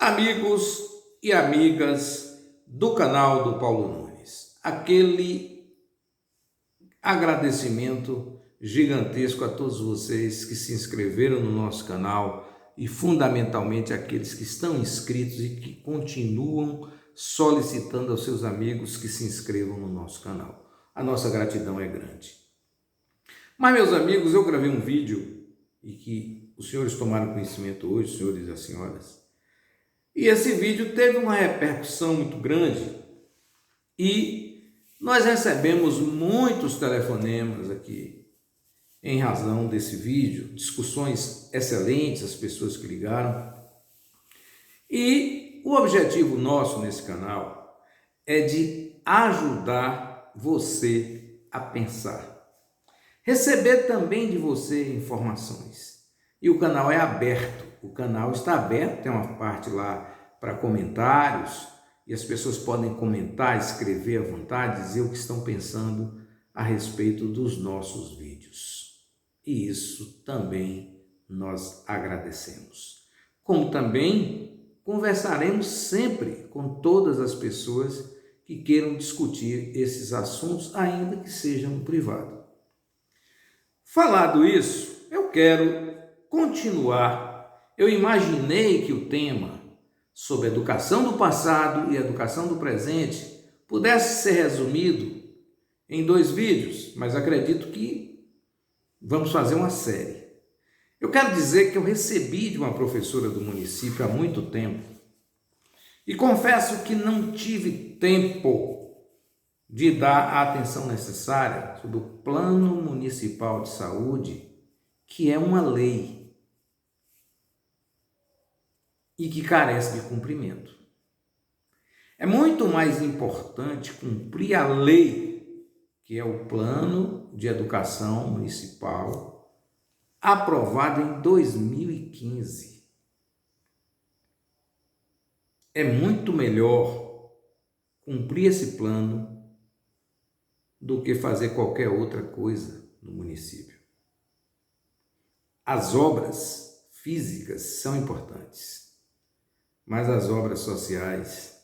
Amigos e amigas do canal do Paulo Nunes, aquele agradecimento gigantesco a todos vocês que se inscreveram no nosso canal e fundamentalmente aqueles que estão inscritos e que continuam solicitando aos seus amigos que se inscrevam no nosso canal. A nossa gratidão é grande. Mas, meus amigos, eu gravei um vídeo e que os senhores tomaram conhecimento hoje, os senhores e as senhoras, e esse vídeo teve uma repercussão muito grande e nós recebemos muitos telefonemas aqui em razão desse vídeo, discussões excelentes, as pessoas que ligaram. E o objetivo nosso nesse canal é de ajudar você a pensar, receber também de você informações. E o canal é aberto. O canal está aberto, tem uma parte lá para comentários e as pessoas podem comentar, escrever à vontade, dizer o que estão pensando a respeito dos nossos vídeos. E isso também nós agradecemos. Como também conversaremos sempre com todas as pessoas que queiram discutir esses assuntos, ainda que sejam no privado. Falado isso, eu quero continuar. Eu imaginei que o tema sobre educação do passado e educação do presente pudesse ser resumido em 2 vídeos, mas acredito que vamos fazer uma série. Eu quero dizer que eu recebi de uma professora do município há muito tempo e confesso que não tive tempo de dar a atenção necessária sobre o Plano Municipal de Saúde, que é uma lei e que carece de cumprimento. É muito mais importante cumprir a lei, que é o Plano de Educação Municipal, aprovado em 2015. É muito melhor cumprir esse plano do que fazer qualquer outra coisa no município. As obras físicas são importantes, mas as obras sociais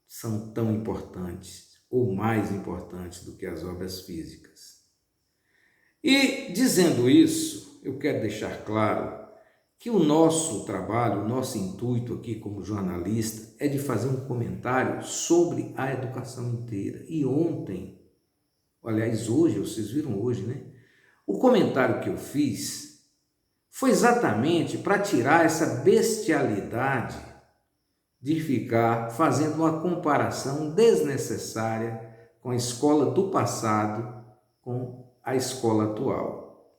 são tão importantes ou mais importantes do que as obras físicas. E dizendo isso, eu quero deixar claro que o nosso trabalho, o nosso intuito aqui como jornalista é de fazer um comentário sobre a educação inteira. E ontem, aliás hoje, vocês viram hoje, né? O comentário que eu fiz foi exatamente para tirar essa bestialidade de ficar fazendo uma comparação desnecessária com a escola do passado com a escola atual.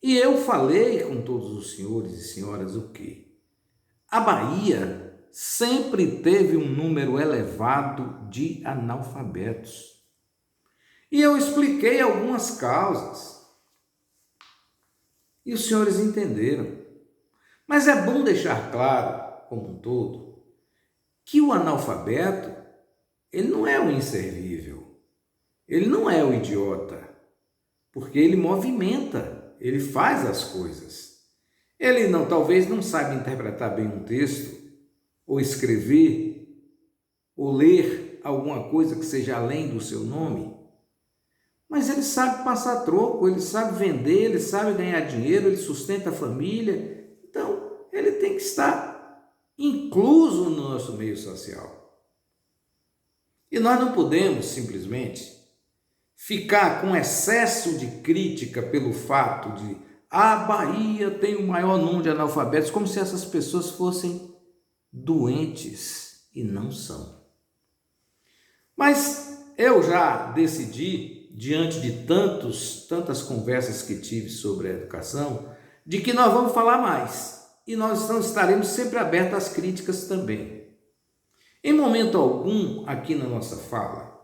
E eu falei com todos os senhores e senhoras o quê? A Bahia sempre teve um número elevado de analfabetos. E eu expliquei algumas causas. E os senhores entenderam. Mas é bom deixar claro, como um todo, que o analfabeto, ele não é o inservível, ele não é o idiota, porque ele movimenta, ele faz as coisas. Ele talvez não saiba interpretar bem um texto, ou escrever, ou ler alguma coisa que seja além do seu nome, mas ele sabe passar troco, ele sabe vender, ele sabe ganhar dinheiro, ele sustenta a família. Então, ele tem que estar incluso no nosso meio social. E nós não podemos simplesmente ficar com excesso de crítica pelo fato de a Bahia tem o maior número de analfabetos, como se essas pessoas fossem doentes, e não são. Mas eu já decidi, diante de tantas conversas que tive sobre a educação, de que nós vamos falar mais. E nós estaremos sempre abertos às críticas também. Em momento algum, aqui na nossa fala,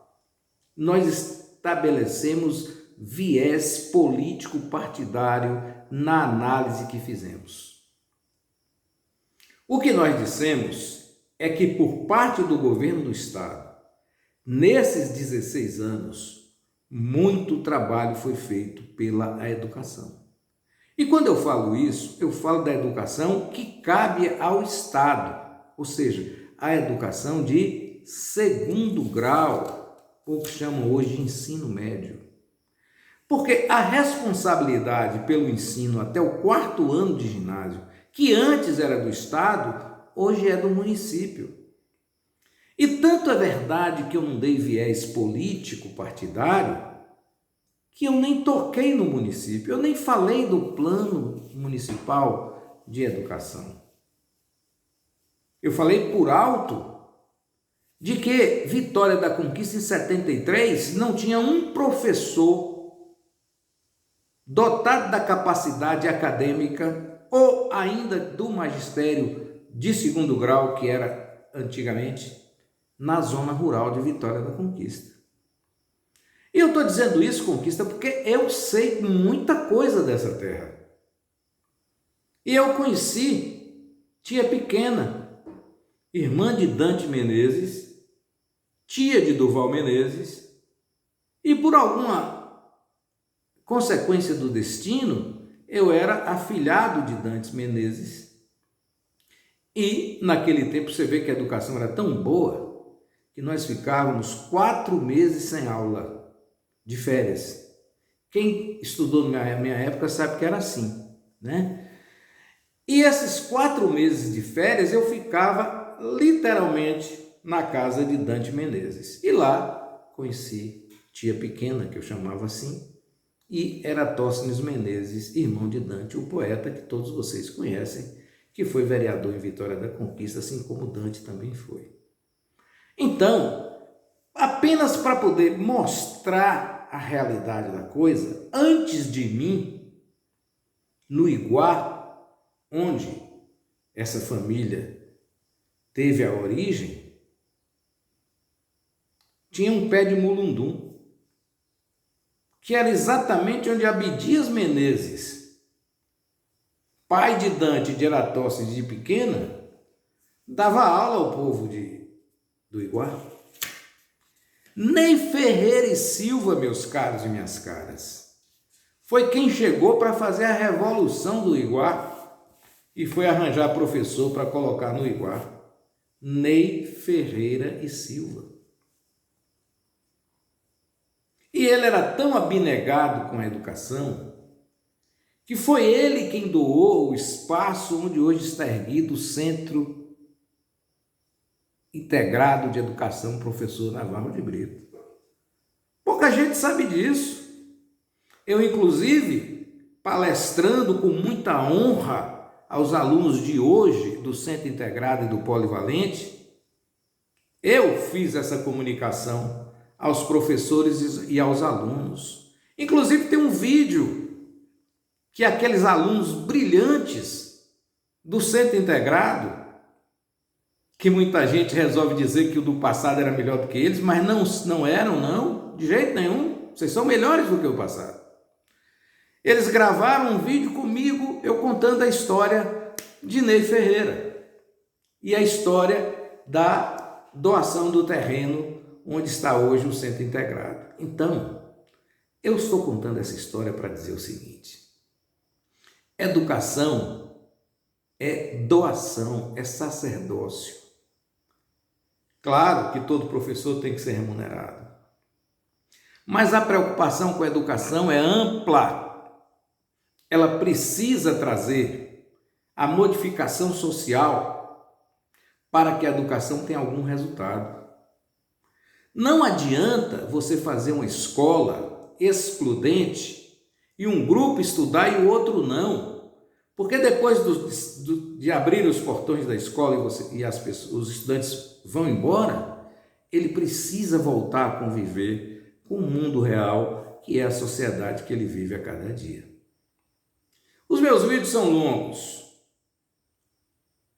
nós estabelecemos viés político partidário na análise que fizemos. O que nós dissemos é que por parte do governo do Estado, nesses 16 anos, muito trabalho foi feito pela educação. E quando eu falo isso, eu falo da educação que cabe ao Estado, ou seja, a educação de segundo grau, ou que chamam hoje de ensino médio. Porque a responsabilidade pelo ensino até o 4º ano de ginásio, que antes era do Estado, hoje é do município. E tanto é verdade que eu não dei viés político partidário, que eu nem toquei no município, eu nem falei do plano municipal de educação. Eu falei por alto de que Vitória da Conquista em 73 não tinha um professor dotado da capacidade acadêmica ou ainda do magistério de segundo grau, que era antigamente, na zona rural de Vitória da Conquista. E eu estou dizendo isso, Conquista, porque eu sei muita coisa dessa terra. E eu conheci tia Pequena, irmã de Dante Menezes, tia de Durval Menezes, e por alguma consequência do destino, eu era afilhado de Dante Menezes. E naquele tempo você vê que a educação era tão boa que nós ficávamos 4 meses sem aula, de férias. Quem estudou na minha época sabe que era assim, né? E esses 4 meses de férias eu ficava literalmente na casa de Dante Menezes. E lá conheci tia Pequena, que eu chamava assim, e Eratóstenes Menezes, irmão de Dante, o poeta que todos vocês conhecem, que foi vereador em Vitória da Conquista, assim como Dante também foi. Então, apenas para poder mostrar a realidade da coisa, antes de mim, no Iguá, onde essa família teve a origem, tinha um pé de mulundum, que era exatamente onde Abdias Menezes, pai de Dante, de Eratóstenes de Pequena, dava aula ao povo do Iguá. Ney Ferreira e Silva, meus caros e minhas caras, foi quem chegou para fazer a revolução do Iguá e foi arranjar professor para colocar no Iguá. Ney Ferreira e Silva. E ele era tão abnegado com a educação que foi ele quem doou o espaço onde hoje está erguido o Centro Integrado de Educação Professor Navarro de Brito. Pouca gente sabe disso. Eu, inclusive, palestrando com muita honra aos alunos de hoje do Centro Integrado e do Polivalente, eu fiz essa comunicação aos professores e aos alunos. Inclusive tem um vídeo que aqueles alunos brilhantes do Centro Integrado, que muita gente resolve dizer que o do passado era melhor do que eles, mas não eram, não, de jeito nenhum. Vocês são melhores do que o passado. Eles gravaram um vídeo comigo, eu contando a história de Ney Ferreira e a história da doação do terreno onde está hoje o Centro Integrado. Então, eu estou contando essa história para dizer o seguinte: educação é doação, é sacerdócio. Claro que todo professor tem que ser remunerado, mas a preocupação com a educação é ampla. Ela precisa trazer a modificação social para que a educação tenha algum resultado. Não adianta você fazer uma escola excludente e um grupo estudar e o outro não. Porque depois de abrir os portões da escola os estudantes vão embora, ele precisa voltar a conviver com o mundo real, que é a sociedade que ele vive a cada dia. Os meus vídeos são longos,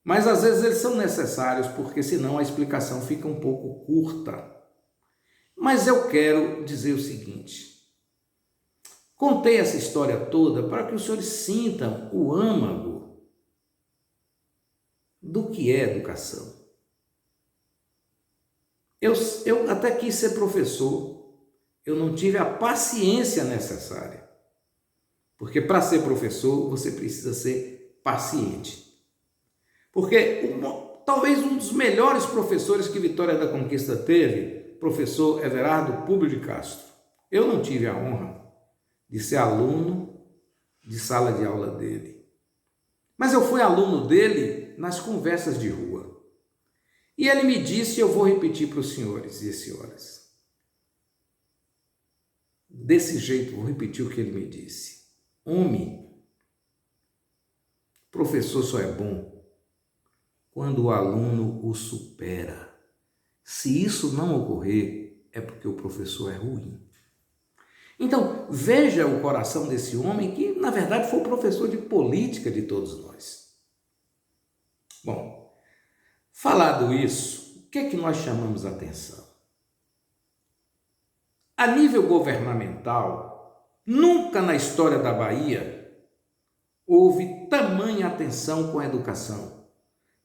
mas às vezes eles são necessários, porque senão a explicação fica um pouco curta. Mas eu quero dizer o seguinte: contei essa história toda para que os senhores sintam o âmago do que é educação. Eu até quis ser professor, eu não tive a paciência necessária, Porque para ser professor, você precisa ser paciente. Porque talvez um dos melhores professores que Vitória da Conquista teve, professor Everardo Públio de Castro. Eu não tive a honra de ser aluno de sala de aula dele. Mas eu fui aluno dele nas conversas de rua. E ele me disse, eu vou repetir para os senhores e senhoras. Desse jeito, vou repetir o que ele me disse. Homem, professor só é bom quando o aluno o supera. Se isso não ocorrer, é porque o professor é ruim. Então, veja o coração desse homem que, na verdade, foi o professor de política de todos nós. Bom, falado isso, o que é que nós chamamos a atenção? A nível governamental, nunca na história da Bahia houve tamanha atenção com a educação,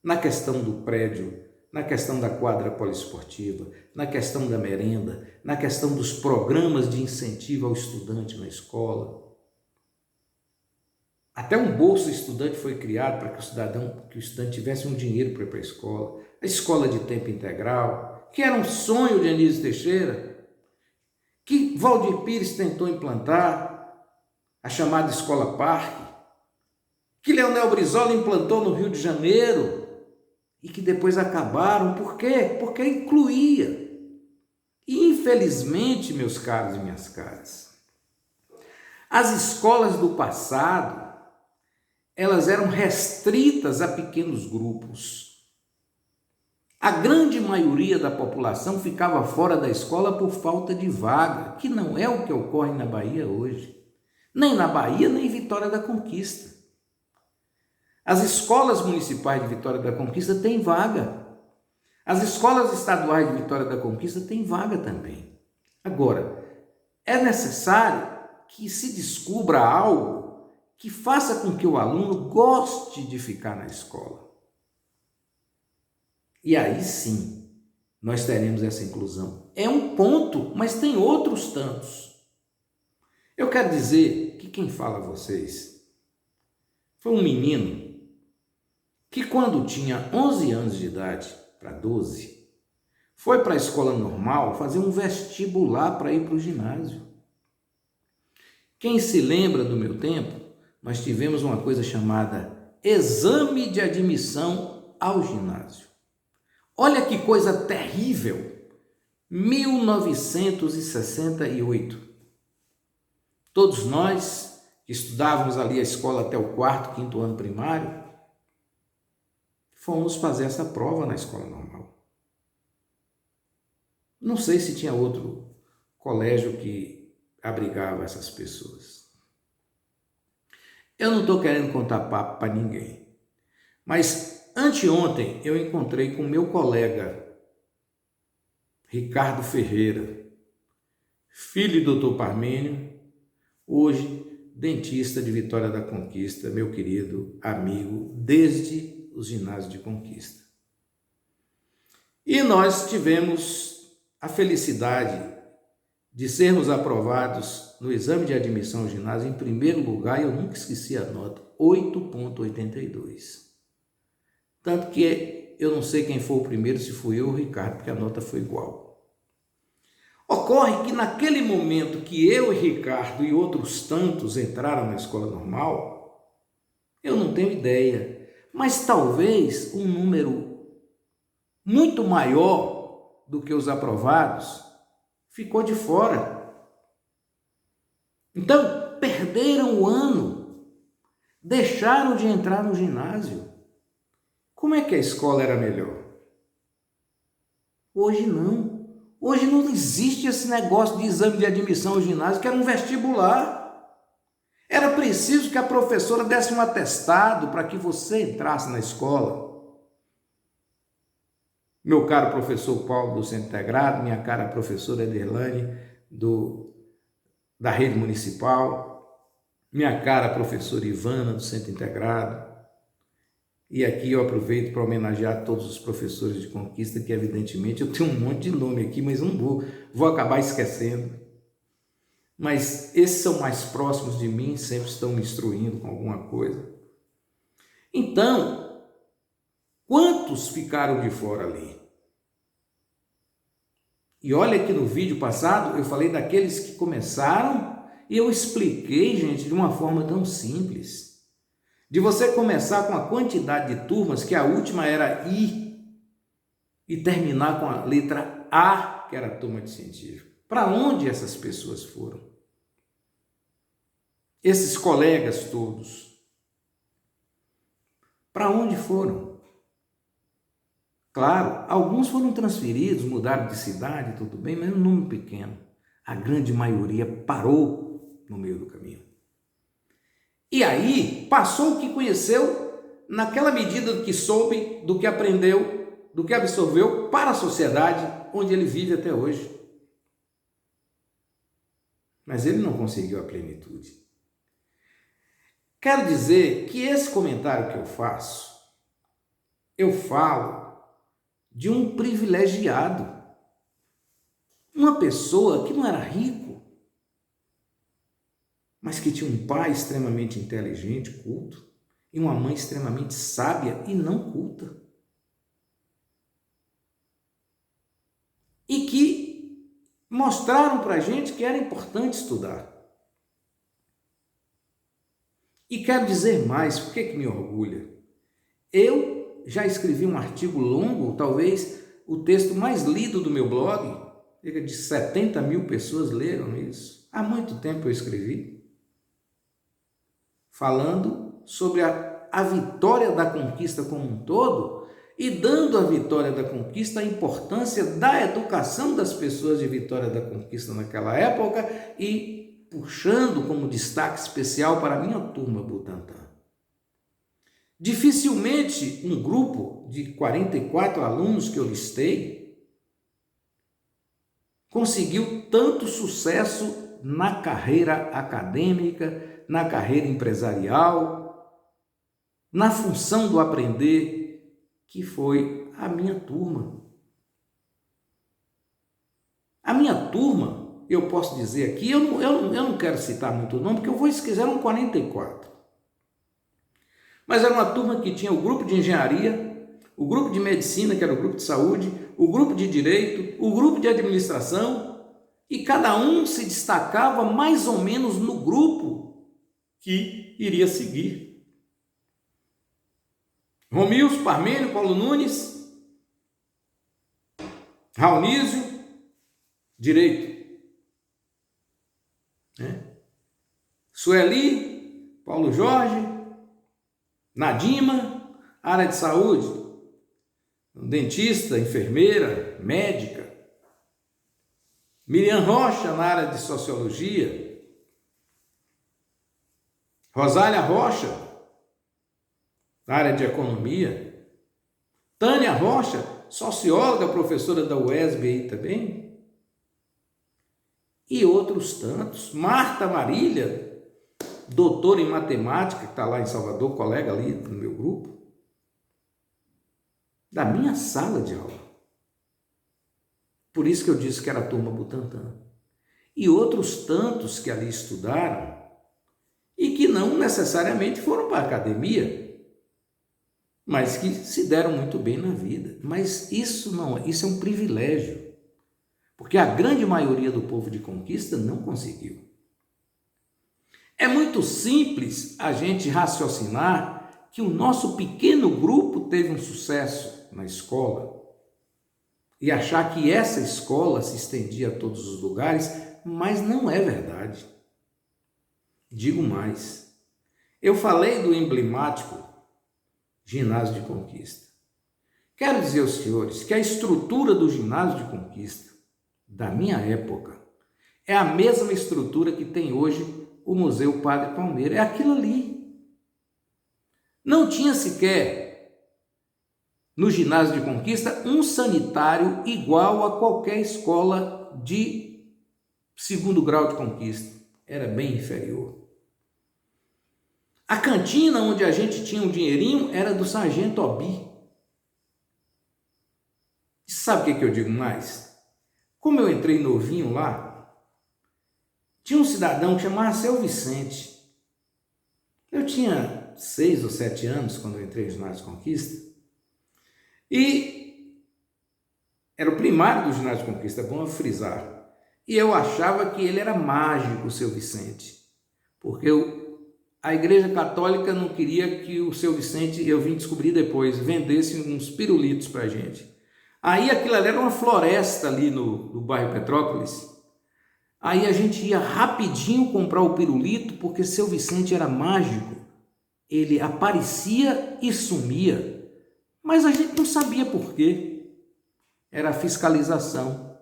na questão do prédio, na questão da quadra poliesportiva, na questão da merenda, na questão dos programas de incentivo ao estudante na escola. Até um Bolsa Estudante foi criado para que o estudante tivesse um dinheiro para ir para a escola. A escola de tempo integral, que era um sonho de Anísio Teixeira, que Valdir Pires tentou implantar, a chamada Escola Parque, que Leonel Brizola implantou no Rio de Janeiro, e que depois acabaram. Por quê? Porque incluía. E infelizmente, meus caros e minhas caras, as escolas do passado, elas eram restritas a pequenos grupos. A grande maioria da população ficava fora da escola por falta de vaga, que não é o que ocorre na Bahia hoje. Nem na Bahia, nem em Vitória da Conquista. As escolas municipais de Vitória da Conquista têm vaga. As escolas estaduais de Vitória da Conquista têm vaga também. Agora, é necessário que se descubra algo que faça com que o aluno goste de ficar na escola. E aí sim, nós teremos essa inclusão. É um ponto, mas tem outros tantos. Eu quero dizer que quem fala a vocês foi um menino que quando tinha 11 anos de idade, para 12, foi para a escola normal fazer um vestibular para ir para o ginásio. Quem se lembra do meu tempo, nós tivemos uma coisa chamada exame de admissão ao ginásio. Olha que coisa terrível! 1968. Todos nós que estudávamos ali a escola até o 4º, 5º ano primário, fomos fazer essa prova na escola normal. Não sei se tinha outro colégio que abrigava essas pessoas. Eu não estou querendo contar papo para ninguém, mas anteontem eu encontrei com meu colega Ricardo Ferreira, filho do Dr. Parmênio, hoje dentista de Vitória da Conquista, meu querido amigo, desde os ginásios de Conquista. E nós tivemos a felicidade de sermos aprovados no exame de admissão ao ginásio em primeiro lugar, e eu nunca esqueci a nota, 8,82. Tanto que eu não sei quem foi o primeiro, se fui eu ou o Ricardo, porque a nota foi igual. Ocorre que naquele momento que eu e Ricardo e outros tantos entraram na escola normal, eu não tenho ideia, mas talvez um número muito maior do que os aprovados ficou de fora. Então, perderam o ano, deixaram de entrar no ginásio. Como é que a escola era melhor? Hoje não. Hoje não existe esse negócio de exame de admissão ao ginásio, que era um vestibular. Era preciso que a professora desse um atestado para que você entrasse na escola. Meu caro professor Paulo do Centro Integrado, minha cara professora Ederlane da rede municipal, minha cara professora Ivana do Centro Integrado. E aqui eu aproveito para homenagear todos os professores de Conquista, que evidentemente eu tenho um monte de nome aqui, mas eu não vou acabar esquecendo. mas esses são mais próximos de mim, sempre estão me instruindo com alguma coisa. Então, quantos ficaram de fora ali? E olha que no vídeo passado eu falei daqueles que começaram e eu expliquei, gente, de uma forma tão simples. De você começar com a quantidade de turmas, que a última era I, e terminar com a letra A, que era a turma de científico. Para onde essas pessoas foram? Esses colegas todos. Para onde foram? Claro, alguns foram transferidos, mudaram de cidade, tudo bem, mas é um número pequeno. A grande maioria parou no meio do caminho. E aí passou o que conheceu naquela medida do que soube, do que aprendeu, do que absorveu para a sociedade onde ele vive até hoje. Mas ele não conseguiu a plenitude. Quero dizer que esse comentário que eu falo de um privilegiado, uma pessoa que não era rico, mas que tinha um pai extremamente inteligente, culto, e uma mãe extremamente sábia e não culta. E que mostraram para a gente que era importante estudar. E quero dizer mais, por que me orgulha? Eu já escrevi um artigo longo, talvez o texto mais lido do meu blog, cerca de 70 mil pessoas leram isso. Há muito tempo eu escrevi, falando sobre a vitória da conquista como um todo e dando à vitória da conquista a importância da educação das pessoas de Vitória da Conquista naquela época e puxando como destaque especial para a minha turma Butantã. Dificilmente um grupo de 44 alunos que eu listei conseguiu tanto sucesso na carreira acadêmica, na carreira empresarial, na função do aprender, que foi a minha turma. A minha turma, eu posso dizer aqui, eu não quero citar muito o nome, porque eu vou esquecer, eram 44. Mas era uma turma que tinha o grupo de engenharia, o grupo de medicina, que era o grupo de saúde, o grupo de direito, o grupo de administração, e cada um se destacava mais ou menos no grupo que iria seguir. Romilson, Parmênio, Paulo Nunes, Raunísio, direito. Sueli, Paulo Jorge, Nadima, área de saúde, dentista, enfermeira, médica. Miriam Rocha, na área de sociologia. Rosália Rocha, na área de economia. Tânia Rocha, socióloga, professora da UESB aí também. E outros tantos. Marta Marília, doutora em matemática, que está lá em Salvador, colega ali no meu grupo. Da minha sala de aula. Por isso que eu disse que era a turma Butantã. E outros tantos que ali estudaram e que não necessariamente foram para a academia, mas que se deram muito bem na vida. Mas isso é um privilégio, porque a grande maioria do povo de conquista não conseguiu. É muito simples a gente raciocinar que o nosso pequeno grupo teve um sucesso na escola e achar que essa escola se estendia a todos os lugares, mas não é verdade. Digo mais, eu falei do emblemático ginásio de Conquista. Quero dizer aos senhores que a estrutura do ginásio de Conquista, da minha época, é a mesma estrutura que tem hoje o Museu Padre Palmeira. É aquilo ali. Não tinha sequer, no ginásio de Conquista, um sanitário igual a qualquer escola de segundo grau de Conquista. Era bem inferior. A cantina onde a gente tinha um dinheirinho era do Sargento Obi. E sabe o que eu digo mais? Como eu entrei novinho lá, Tinha um cidadão que chamava Seu Vicente. Eu tinha 6 ou 7 anos quando eu entrei no Ginásio Conquista. E era o primário do Ginásio Conquista, é bom frisar. E eu achava que ele era mágico, o Seu Vicente. Porque a Igreja Católica não queria que o Seu Vicente, eu vim descobrir depois, vendesse uns pirulitos para a gente. Aí aquilo ali era uma floresta ali no bairro Petrópolis. Aí a gente ia rapidinho comprar o pirulito, porque Seu Vicente era mágico. Ele aparecia e sumia, mas a gente não sabia por quê. Era a fiscalização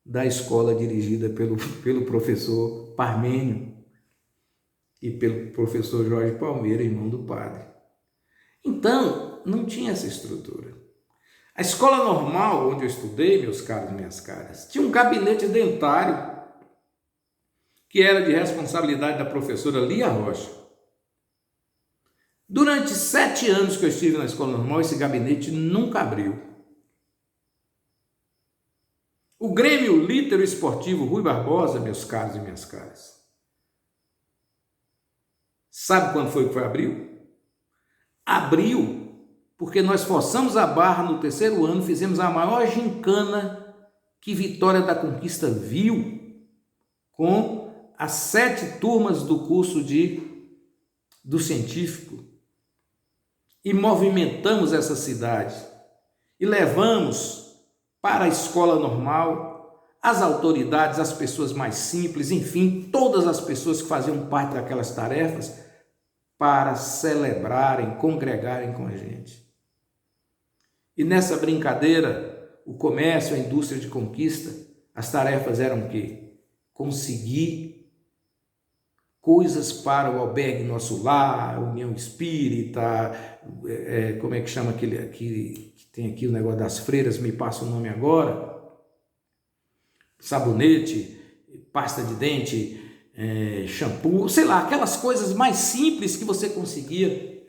da escola dirigida pelo professor Parmênio e pelo professor Jorge Palmeira, irmão do padre. Então, não tinha essa estrutura. A escola normal onde eu estudei, meus caros e minhas caras, tinha um gabinete dentário que era de responsabilidade da professora Lia Rocha. Durante 7 anos que eu estive na escola normal, esse gabinete nunca abriu. O Grêmio Lítero Esportivo Rui Barbosa, meus caros e minhas caras, sabe quando foi que abriu? Abriu porque nós forçamos a barra no 3º ano, fizemos a maior gincana que Vitória da Conquista viu, com as 7 turmas do curso do científico, e movimentamos essa cidade e levamos para a escola normal as autoridades, as pessoas mais simples, enfim, todas as pessoas que faziam parte daquelas tarefas para celebrarem, congregarem com a gente. E nessa brincadeira, o comércio, a indústria de conquista, as tarefas eram o quê? Conseguir coisas para o albergue Nosso Lar, União Espírita, como é que chama aquele que tem aqui o negócio das freiras, me passa o nome agora, sabonete, pasta de dente, shampoo, sei lá, aquelas coisas mais simples que você conseguia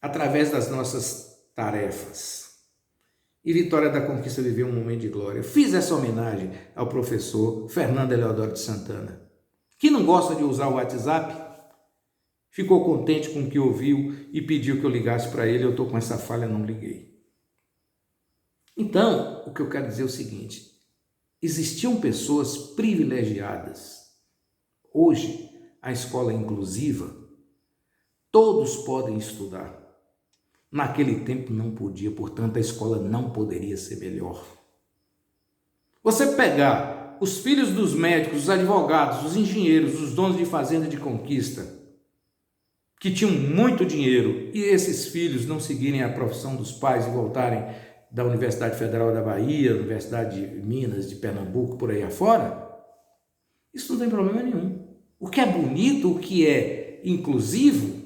através das nossas tarefas. E Vitória da Conquista viveu um momento de glória. Eu fiz essa homenagem ao professor Fernando Eleodoro de Santana, que não gosta de usar o WhatsApp, ficou contente com o que ouviu e pediu que eu ligasse para ele. Eu estou com essa falha, não liguei. Então, o que eu quero dizer é o seguinte: existiam pessoas privilegiadas. Hoje, a escola é inclusiva, todos podem estudar. Naquele tempo não podia, portanto, a escola não poderia ser melhor. Você pegar os filhos dos médicos, dos advogados, dos engenheiros, dos donos de fazenda de conquista, que tinham muito dinheiro, e esses filhos não seguirem a profissão dos pais e voltarem da Universidade Federal da Bahia, Universidade de Minas, de Pernambuco, por aí afora, isso não tem problema nenhum. O que é bonito, o que é inclusivo,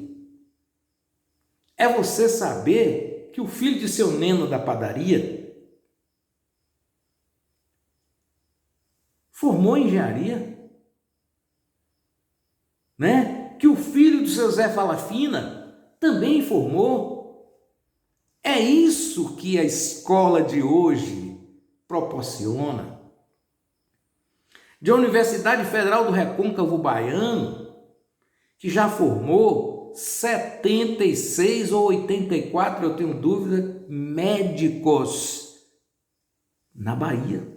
é você saber que o filho de seu Neno da padaria formou engenharia, né? Que o filho do seu Zé Falafina também formou. É isso que a escola de hoje proporciona. De a Universidade Federal do Recôncavo Baiano, que já formou 76 ou 84, eu tenho dúvida, médicos na Bahia.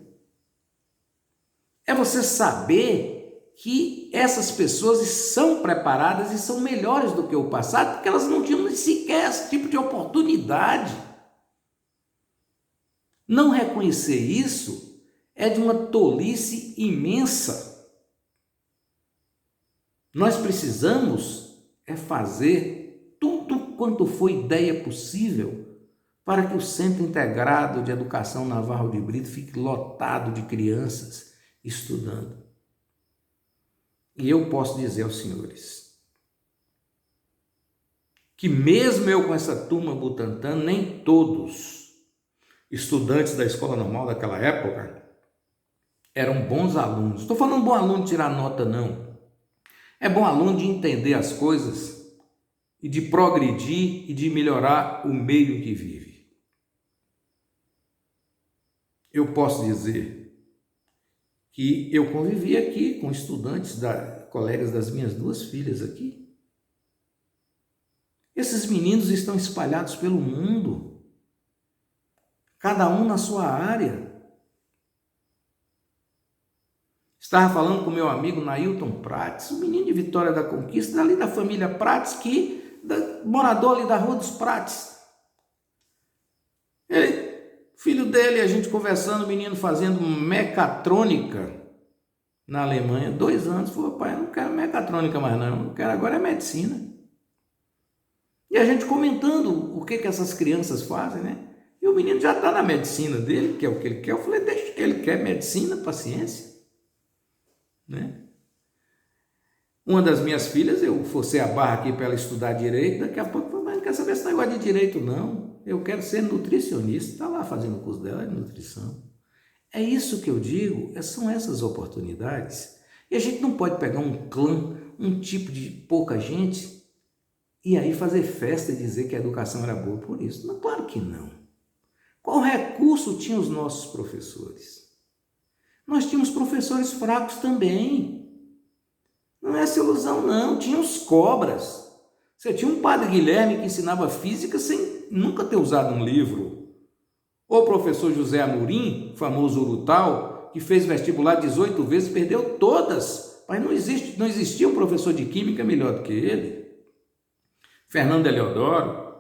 É você saber que essas pessoas são preparadas e são melhores do que o passado, porque elas não tinham sequer esse tipo de oportunidade. Não reconhecer isso é de uma tolice imensa. Nós precisamos fazer tudo quanto for ideia possível para que o Centro Integrado de Educação Navarro de Brito fique lotado de crianças estudando. E eu posso dizer aos senhores que mesmo eu com essa turma Butantan, nem todos estudantes da escola normal daquela época eram bons alunos. Estou falando bom aluno de tirar nota, não. É bom aluno de entender as coisas e de progredir e de melhorar o meio em que vive. Eu posso dizer que eu convivi aqui com estudantes, colegas das minhas duas filhas aqui. Esses meninos estão espalhados pelo mundo, cada um na sua área. Estava falando com meu amigo Nailton Prates, um menino de Vitória da Conquista, ali da família Prates, morador ali da Rua dos Prates. Filho dele, a gente conversando, o menino fazendo mecatrônica na Alemanha, 2 anos, falou: pai, eu não quero mecatrônica mais não, eu quero agora é medicina. E a gente comentando o que essas crianças fazem, né? E o menino já está na medicina dele, que é o que ele quer. Eu falei: deixa que ele quer medicina, paciência, né? Uma das minhas filhas, eu forcei a barra aqui para ela estudar direito, daqui a pouco eu falei: mas não quer saber esse negócio de direito não, eu quero ser nutricionista. Está lá fazendo o curso dela de nutrição. É isso que eu digo, são essas oportunidades. E a gente não pode pegar um clã, um tipo de pouca gente, e aí fazer festa e dizer que a educação era boa por isso. Não, claro que não. Qual recurso tinham os nossos professores? Nós tínhamos professores fracos também. Não é essa ilusão não, tinha os cobras. Você tinha um padre Guilherme que ensinava física sem nunca ter usado um livro. Ou o professor José Amorim, famoso Urutau, que fez vestibular 18 vezes, perdeu todas. Mas não existia um professor de química melhor do que ele. Fernando Eleodoro,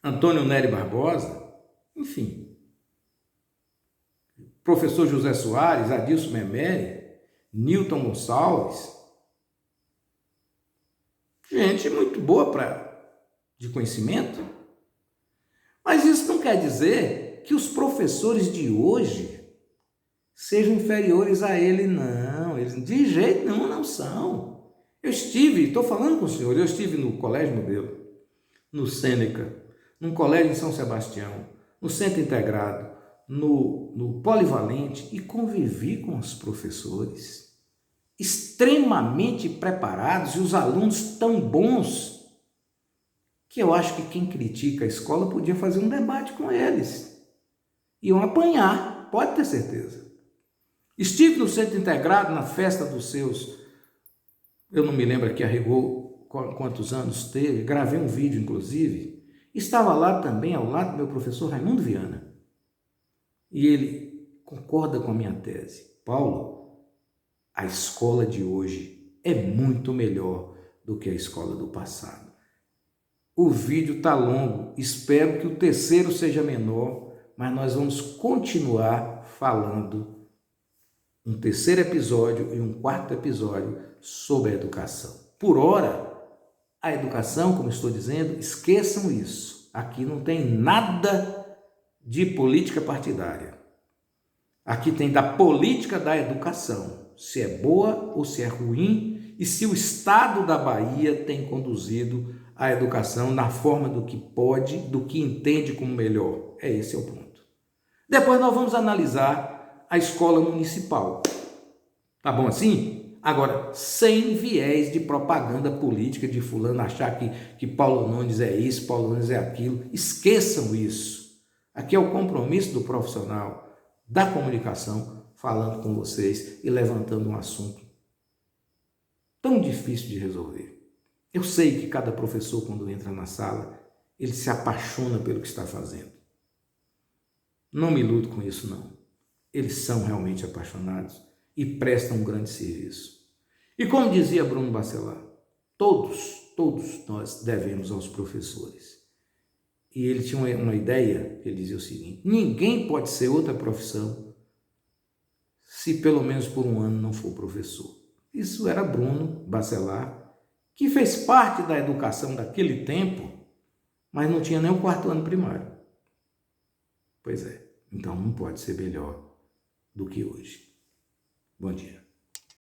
Antônio Nery Barbosa, enfim. Professor José Soares, Adilson Memeri, Newton Gonçalves. Gente muito boa de conhecimento. Mas isso não quer dizer que os professores de hoje sejam inferiores a ele, não. Eles de jeito nenhum não são. Estou falando com o senhor, eu estive no Colégio Modelo, no Sêneca, num colégio em São Sebastião, no Centro Integrado, no Polivalente, e convivi com os professores extremamente preparados e os alunos tão bons que eu acho que quem critica a escola podia fazer um debate com eles. Iam apanhar, pode ter certeza. Estive no Centro Integrado na festa dos seus, eu não me lembro aqui a rigor quantos anos teve, gravei um vídeo inclusive, estava lá também ao lado do meu professor Raimundo Viana. E ele concorda com a minha tese. Paulo, a escola de hoje é muito melhor do que a escola do passado. O vídeo está longo, espero que o terceiro seja menor, mas nós vamos continuar falando um terceiro episódio e um quarto episódio sobre a educação. Por hora, a educação, como estou dizendo, esqueçam isso. Aqui não tem nada de política partidária. Aqui tem da política da educação, se é boa ou se é ruim, e se o Estado da Bahia tem conduzido a educação na forma do que pode, do que entende como melhor. Esse é o ponto. Depois nós vamos analisar a escola municipal. Tá bom assim? Agora, sem viés de propaganda política de fulano achar que Paulo Nunes é isso, Paulo Nunes é aquilo. Esqueçam isso. Aqui é o compromisso do profissional da comunicação falando com vocês e levantando um assunto tão difícil de resolver. Eu sei que cada professor, quando entra na sala, ele se apaixona pelo que está fazendo. Não me iludo com isso, não. Eles são realmente apaixonados e prestam um grande serviço. E como dizia Bruno Bacelar, todos nós devemos aos professores. E ele tinha uma ideia, ele dizia o seguinte: ninguém pode ser outra profissão se pelo menos por um ano não for professor. Isso era Bruno Bacelar, que fez parte da educação daquele tempo, mas não tinha nem o 4º ano primário. Pois é, então não pode ser melhor do que hoje. Bom dia.